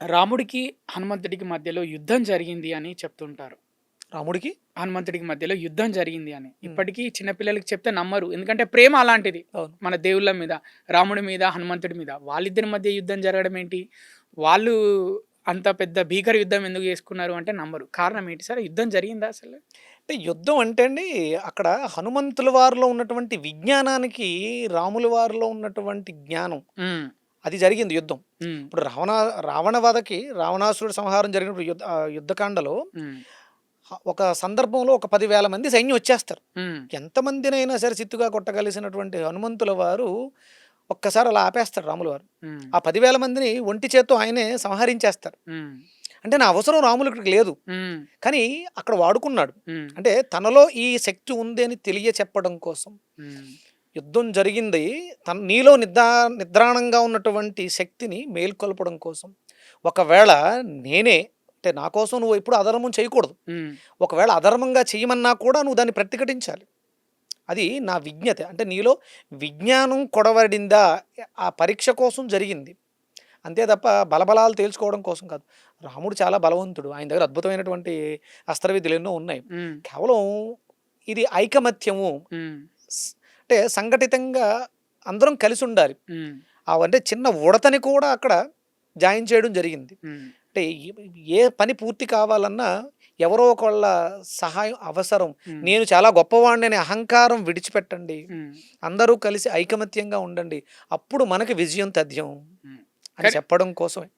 రాముడికి, హనుమంతుడికి మధ్యలో యుద్ధం జరిగింది అని చెప్తుంటారు. రాముడికి హనుమంతుడికి మధ్యలో యుద్ధం జరిగింది అని. హ్మ్. ఇప్పటికీ చిన్న పిల్లలకి చెప్తే నమ్మరు. ఎందుకంటే ప్రేమ అలాంటిది. అవును. మన దేవుళ్ళ మీద, రాముడి మీద, హనుమంతుడి మీద. వాళ్ళిద్దరి మధ్య యుద్ధం జరగడం ఏంటి? వాళ్ళు అంత పెద్ద భీకర యుద్ధం ఎందుకు చేసుకున్నారు అంటే నమ్మరు. కారణం ఏంటి సార్? యుద్ధం జరిగిందా అసలు? అంటే యుద్ధం అంటే అండి, అక్కడ హనుమంతుల వారిలో ఉన్నటువంటి విజ్ఞానానికి, రాముల వారిలో ఉన్నటువంటి జ్ఞానం హ్మ్. అది జరిగింది యుద్ధం. హ్మ్. ఇప్పుడు రావణ వధకి, రావణాసురుడి సంహారం జరిగినప్పుడు యుద్ధకాండలో హ్మ్. ఒక సందర్భంలో ఒక 10,000 మంది సైన్యం వచ్చేస్తారు. హ్మ్. ఎంతమందినైనా సరే చిత్తుగా కొట్టగలిసినటువంటి హనుమంతుల వారు ఒక్కసారి అలా ఆపేస్తాడు రాముల వారు. హ్మ్. ఆ 10,000 మందిని ఒంటి చేత్తో ఆయనే సంహరించేస్తారు. హ్మ్. అంటే నా అవసరం రాములకి లేదు. హ్మ్. కానీ అక్కడ వాడుకున్నాడు. హ్మ్. అంటే తనలో ఈ శక్తి ఉంది అని తెలియచెప్పడం కోసం. హ్మ్. యుద్ధం జరిగింది నీలో నిద్రాణంగా ఉన్నటువంటి శక్తిని మేల్కొల్పడం కోసం. ఒకవేళ నేనే అంటే నా కోసం నువ్వు ఎప్పుడు అధర్మం చేయకూడదు. హ్మ్. ఒకవేళ అధర్మంగా చేయమన్నా కూడా నువ్వు దాన్ని ప్రతిఘటించాలి. అది నా విజ్ఞత. అంటే నీలో విజ్ఞానం కొడవడిందా? ఆ పరీక్ష కోసం జరిగింది. అంతే తప్ప బలబలాలు తేల్చుకోవడం కోసం కాదు. రాముడు చాలా బలవంతుడు. ఆయన దగ్గర అద్భుతమైనటువంటి అస్త్రవిద్యలు ఎన్నో ఉన్నాయి. హ్మ్. కేవలం ఇది ఐకమత్యము. హ్మ్. అంటే సంఘటితంగా అందరం కలిసి ఉండాలి. హ్మ్. అంటే చిన్న ఉడతని కూడా అక్కడ జాయిన్ చేయడం జరిగింది. హ్మ్. అంటే ఏ పని పూర్తి కావాలన్నా ఎవరో ఒకళ్ళ సహాయం అవసరం. హ్మ్. నేను చాలా గొప్పవాడిని అనే అహంకారం విడిచిపెట్టండి. హ్మ్. అందరూ కలిసి ఐకమత్యంగా ఉండండి. అప్పుడు మనకి విజయం తథ్యం హ్మ్. అని కానీ చెప్పడం కోసమే.